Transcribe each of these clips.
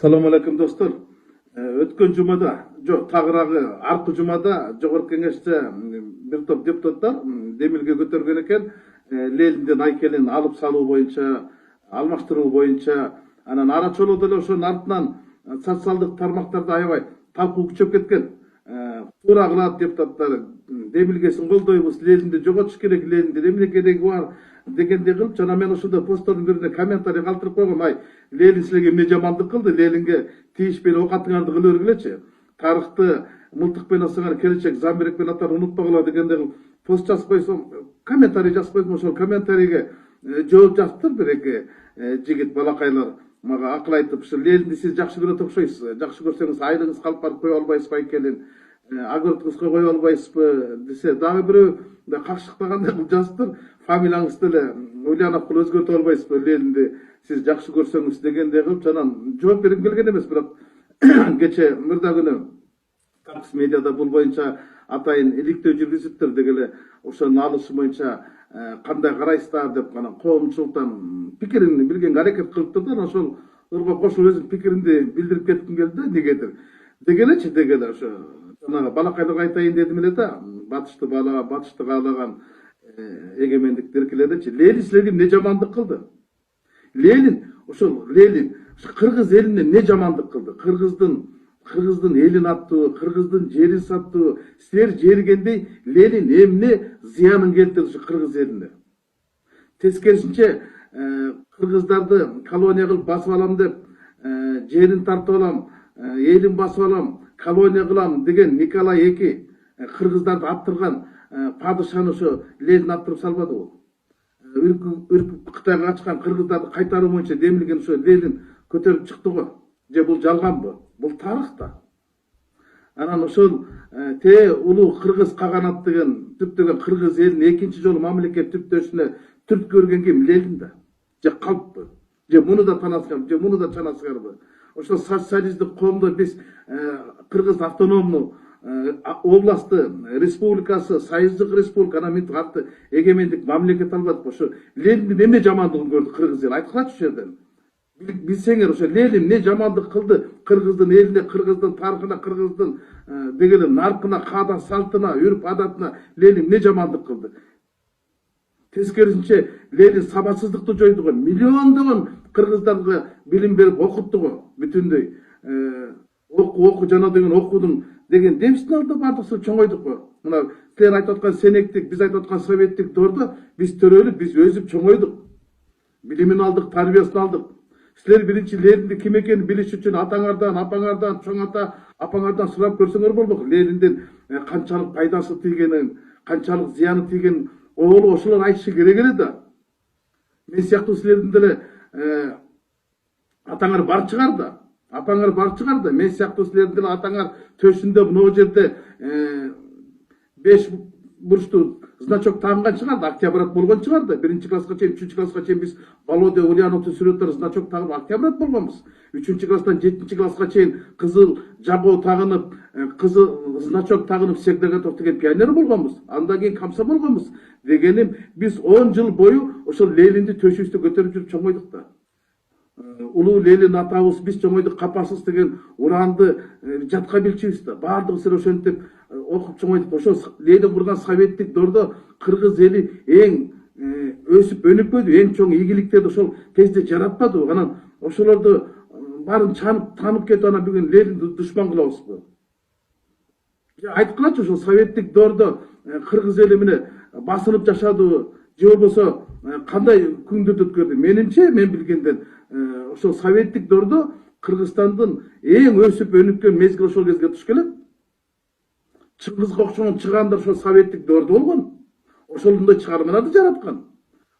Салам алейкум достор. Өткөн жумада, жок, тагыраагы аркы жумада Жогорку Кеңеште бир топ депутаттар демилге көтөргөн экен. Лелинден айкелин алып салуу боюнча, алмаштыруу боюнча, анан арачолоо деле ошонун артынан социалдык тармактарда аябай талкуу күчөп кеткен. Туура кылат депутаттар, демилгесин колдойбуз, Лелинди жоготуш керек, Лелинде эмне кереги бар дегендей кылып, жана мен ошондо посттордун бирине комментарий калтырып койгом. Ай, Лелин силерге эмне жамандык кылды? Лелинге тийишпей оокатыңарды кыла бергилечи. Тарыхты мылтыкпен асыган келечек Замбирекпен атар унутпагыла дегендей кылып пост жазып койсом, комментарий жазып койсом, ошол комментарийге жооп жазыптыр бир эки жигит балакайлар. Мага акыл айтып, ушу Лелинди сиз жакшы көрөт окшойсуз. Жакшы көрсөңүз айлыгыңыз калып барып кое албайсызбы айкелин? Огородуңузга кое албайсызбы десе, дагы бирөө какшыктагандай кылып жазыптыр. Фамилияңызды деле Ульянов кылып өзгөртүп албайсызбы? Лелинди сиз жакшы көрсөңүз дегендей кылып, жанан жооп бергим келген эмес, бирок кече мырда күнү Капкс медиада бул боюнча атайын иликтөө жүргүзүптүр дегеле ошонун алышы боюнча кандай карайсыздар деп анан коомчулуктан пикирин билгенге аракет кылыптыр да, ошолорго кошулуп өзүм пикиримди билдирип кетким келди да, негедир дегелечи, дегеле ошо жанагы балакайларга айтайын дедим эле да, батышты каалаган эгемендикти эркеледечи. Лелин силерге эмне жамандык кылды? Лелин кыргыз элине эмне жамандык кылды? Кыргыздын элин аттуу, кыргыздын жерин саттуу, силер жергендей Лелин эмне зыянын келтирди ушу кыргыз элине? Тескерисинче кыргыздарды колония кылып басып алам деп, жерин тартып алам, элин басып алам, колония кылам деген Николай II кыргыздарды аттырган падышаны ошо Лелин аттырып салбадыбы? Үркүп Кытайга качкан кыргыздарды кайтаруу боюнча демилген ошо Лелин көтөрүп чыкты го. Же бул жалганбы? Бул тарых да. Анан ошол улуу кыргыз каганат деген түптөгөн кыргыз элин экинчи жолу мамлекет түптөшүнө түрткү көргөн ким? Лелин да. Же калппы? Же муну да танасыңарбы? Же муну да чанасыңарбы? Ошол социалисттик коомдо биз кыргыз автономдуу областы республикасы, союздук республика, анан мынтип атты эгемендик мамлекет албадык. Ошо Лелиндин эмне жамандыгын көрдү кыргыз эл? Айткылачы ошол жерден. Билсеңер, ошо Лелин эмне жамандык кылды кыргыздын элине, кыргыздын тарыхына, кыргыздын дегеле наркына, каада салтына, үрп адатына Лелин эмне жамандык кылды? Тескерисинче Лелин сабатсыздыкты жойду го. Миллиондогон кыргыздарга билим берип окутту го. Бүтүндөй оку жана деген окуудун деген демсин алдында бардыксы чоңойдук го. Мына силер айтып аткан сенектик, биз айтып аткан советтик доордо биз төрөлүп, биз өсүп чоңойдук. Билимин алдык, тарбиясын алдык. Силер биринчи Лелинди ким экенин билиш үчүн атаңардан, апаңардан, чоң ата апаңардан сурап көрсөңөр болбок. Лелиндин канчалык пайдасы тийгенин, канчалык зыяны тийгенин ошолор айтышы керек эле да. Мен сыяктуу силердин деле атаңар бар чыгар да. Апаңар бар чыгар да. Мен сыяктуу силердин деле атаңар төшүндө могу жерде 5 бурчтуу значок тагынган чыгар да, октябрат болгон чыгар да. 1-чи класска чейин, 3-чү класска чейин биз Володя Ульяновдун сүрөттөрү значок тагып октябрат болгонбуз. 3-чү класстан 7-чи класска чейин кызыл жабоо тагынып, кызыл значок тагынып Сегдегатов деген пионер болгонбуз. Андан кийин комсомол болгонбуз. Дегеним биз 10 жыл бою ошол Лелинди төшүбүздө көтөрүп жүрүп чоңойдук да. Улуу Лелин атабыз биз чоңойдук, капасыз деген уранды жатка билчүбүз да. Баардыгыбыз ошентип окуп чоңойдук. Ошол Лелин курган советтик доордо кыргыз эли эң өсүп өнүкпөдү, эң чоң ийгиликтерди ошол кезде жаратпадыбы? Анан ошолорду баарын таанып кетип анан бүгүн Лелинди душман кылабызбы? Айткылачы, ошол советтик доордо кыргыз эли менен басынып жашадыбы? Же болбосо кандай күндөрдү өткөрдү? Менимче, мен билгенден ошол советтик доордо Кыргызстандын эң өсүп өнүккөн мезгили ошол кезге туш келет. Чыңгызга окшогон чыгандар ошол советтик доордо болгон. Ошондой чыгармаларды жараткан.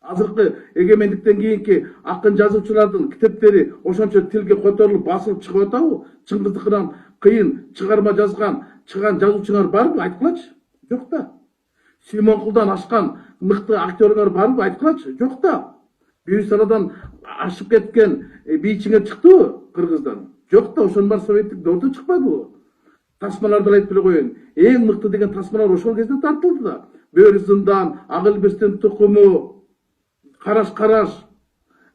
Азыркы эгемендиктен кийинки акын жазуучулардын китептери ошончо тилге которулуп басылып чыгып атабы? Чыңгыздыкынан кыйын чыгарма чыган жазуучуңар барбы? Айткылачы. Жок да. Сүймөнкулдан ашкан мыкты актерлор барбы? Айткылачы. Жок да. Бүйүсарадан ашып кеткен бийчиңер чыктыбы кыргыздан? Жок да. Ошонун баары советтик доордо чыкпадыбы? Тасмаларды айтып эле коеюн. Эң мыкты деген тасмалар ошол кезде тартылды да. Бөрү зындан, Ак Элбестин тукуму, Караш,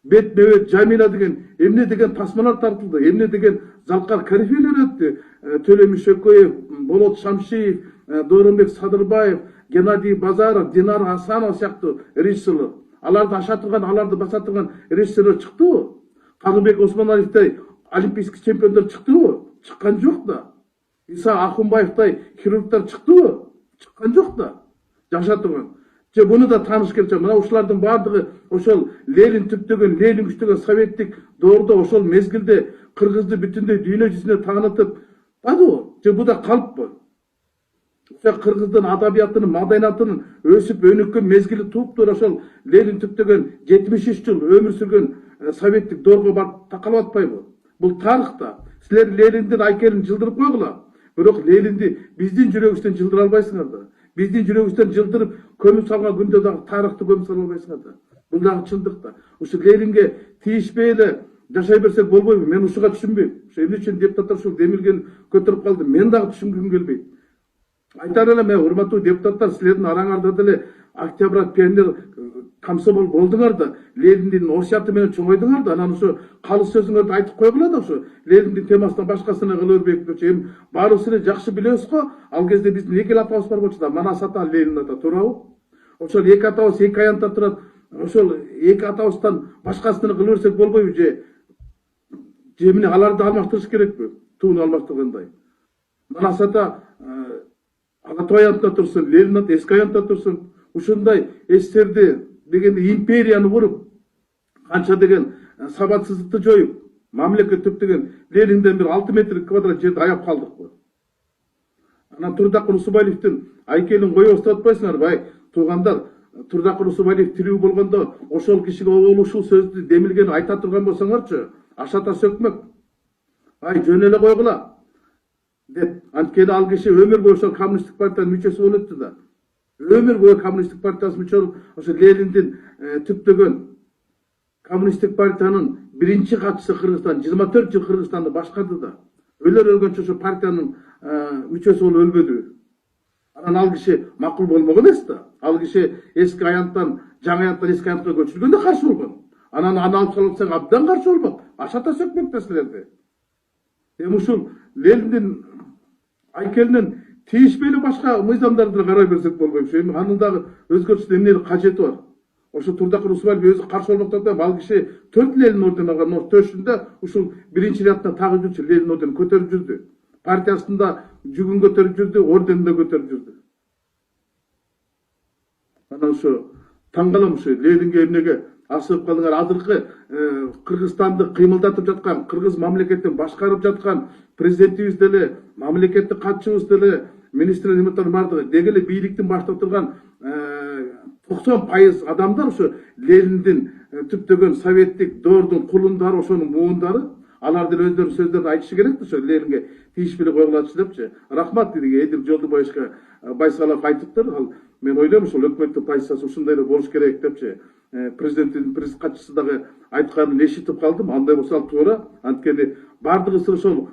бет нөбет Жамила деген эмне деген тасмалар тартылды, эмне деген жалкар корифейлер өттү. Төлемиш Шөкөев, Болот Шамшиев, Дооронбек Садырбаев, Геннадий Базаров, Динар Асанов сыяктуу режиссерлор. Аларды аша турган, аларды баса турган режиссерлор чыктыбы? Кадырбек Осмоналиевдей олимпийский чемпиондор чыктыбы? Чыккан жок да. Иса Акунбаевдей хирургдар чыктыбы? Чыккан жок да. Жаша турган. Же буну да тааныш керек. Мына ушулардын баардыгы ошол Ленин түптөгөн, Ленин күчтөгөн советтик доордо ошол мезгилде кыргызды бүтүндөй дүйнө жүзүнө таанытып атпадыбы? Же бу да калппы? Кыргыздын адабиятынын, маданиятынын өсүп өнүккөн мезгили туруптур ошол Ленин түптөгөн 73 жыл өмүр сүргөн советтик доорго барып такалып атпайбы? Бул тарыхта. Силер Лениндин айкелин жылдырып койгула. Бирок Ленинди биздин жүрөгүбүздөн жылдыра албайсыңар да. Биздин жүрөгүбүздөн жылдырып көмүп салган күндө дагы тарыхты көмүп сала албайсыңар да. Бул дагы чындык да. Ушу Ленинге тийишпей эле жашай берсек болбойбу? Мен ушуга түшүнбөйм. Эмне үчүн депутаттар ушул демилгени көтөрүп калды? Мен дагы түшүнгүм келбейт. Айтар элем, урматтуу депутаттар, силердин араңарда деле Октябрь пионер комсомол болдуңар да, Лениндин осуяты менен чоңойдуңар да, анан ошо калыс сөзүңөрдү айтып койгула да, ошо Лениндин темасынан башкасына кыла бербейт. Эми баарыбыз эле жакшы билебиз го, ал кезде биздин эки эле атабыз бар болчу да, Манас ата, Ленин ата, туурабы? Ошол эки атабыз эки аянтта турат. Ошол эки атабыздан башкасын кыла берсек болбойбу же? Же эмне аларды алмаштырыш керекпи? Тууну алмаштыргандай. Манас ата ата аянтта турсун, Ленин ата эски аянтта турсун. Ушундай эстерди дегенде империяны куруп, канча деген сабатсыздыкты жоюп, мамлекет түптөгөн Ленинден бир 6 метр квадрат жерди аяп калдыкпы. Анан Турдакыр Усубалиевдин айкелин коюп атпайсыңарбы? Ай, туугандар, Турдакыр Усубалиев тирүү болгондо ошол кишиге ушул сөздү демилгени айта турган болсоңорчу, ашата сөкмөк. Ай, жөн эле койгула деп, анткени ал киши өмүр бою ошол коммунисттик партиянын мүчөсү болуп өттү да. Өмүр бою коммунисттик партиясынын мүчөсү болуп, ошо Лениндин түптөгөн коммунисттик партиянын биринчи катчысы Кыргызстан, 24 жыл Кыргызстанды башкарды да. Өлөр өлгөнчө ошо партиянын мүчөсү болуп өлбөдү. Анан ал киши макул болмогон эмес да. Ал киши эски аянттан, жаңы аянттан эски аянтка көчүргөндө каршы болгон. Анан алып салсаң абдан каршы болмок. Ашата сөкмөк да силерди. Эми ушул Лениндин айкелинин тийишпей эле башка мыйзамдарды карай берсек болбойбу. Эми анын дагы өзгөртүүнүн эмне кажети бар? Ошо Турдакыр Усубалиев өзү каршы болмоктон да, ал киши 4 Ленин орден алган, төшүндө ушул биринчи рядына тагып жүрчү, Ленин орден көтөрүп жүрдү. Партиясында жүгүн көтөрүп жүрдү, орденде көтөрүп жүрдү. Анан ошо таң калам, ошо Ленинге эмнеге асып калдыңар? Азыркы Кыргызстанды кыймылдатып жаткан, кыргыз мамлекетин башкарып жаткан президентибиз деле, мамлекеттик катчыбыз деле, министрлер бардыгы деги эле бийликтин баштап турган 90% адамдар ошо Лениндин түптөгөн советтик доордун кулундары, ошонун муундары. Алар деле өздөрүнүн сөздөрүн айтышы керек да, ошо Ленинге тийишпей койгулачы депчи. Рахмат деди Эдил Жолдубаевичке Байсалов айтыптыр. Ал мен ойлойм ошол өкмөттүн позициясы ушундай эле болуш керек депчи. Президенттин катчысы дагы айтканын эшитип калдым. Андай болсо ал туура. Анткени бардыгыбыз ошол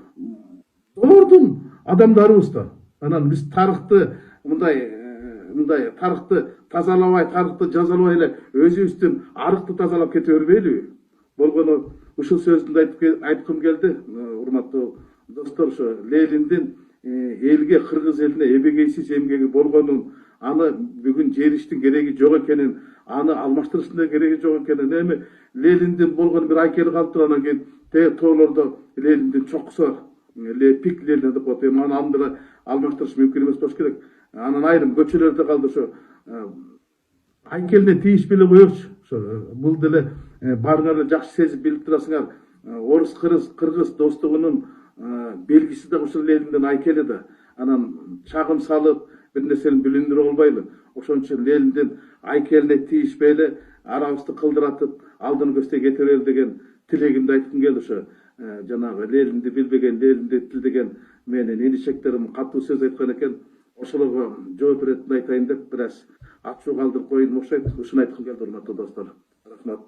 доордун адамдарыбыз да. Анан биз тарыхты мындай тарыхты тазалабай, тарыхты жазалабай эле өзүбүздүн арыкты тазалап кете бербейлиби? Болгону ушул сөздү айткым келди. Урматтуу достор, ошо Лениндин элге, кыргыз элине эбегейсиз эмгеги болгонун, аны бүгүн жериштин кереги жок экенин, аны алмаштырыштын да кереги жок экенин, эми Лениндин болгон бир айкели калып туруп, анан кийин тоолордо Лениндин чокусу бар, пик Ленин деп коет. Эми аны деле алмаштырыш мүмкүн эмес болуш керек. Анан айрым көчөлөрдө калды. Ошо айкелине тийишпей эле коелучу. Ошо бул деле баарыңар эле жакшы сезип билип турасыңар. Орус кыргыз достугунун белгиси да ушул Лениндин айкели да. Анан чагым салып бир нерсени билиндирип албайлы. Ошон үчүн Лениндин айкелине тийишпей эле арабызды кылдыратып алдын көздөй кете берели деген тилегимди айткым келди. Ошо жанагы Ленинди билбеген, Ленинди тилдеген менин инишектерим катуу сөз айткан экен. Ошолорго жооп беретин айтайын деп бир аз ачуу калтырып коюм окшойт. Ушуну айткым келди, урматтуу достор. Рахмат.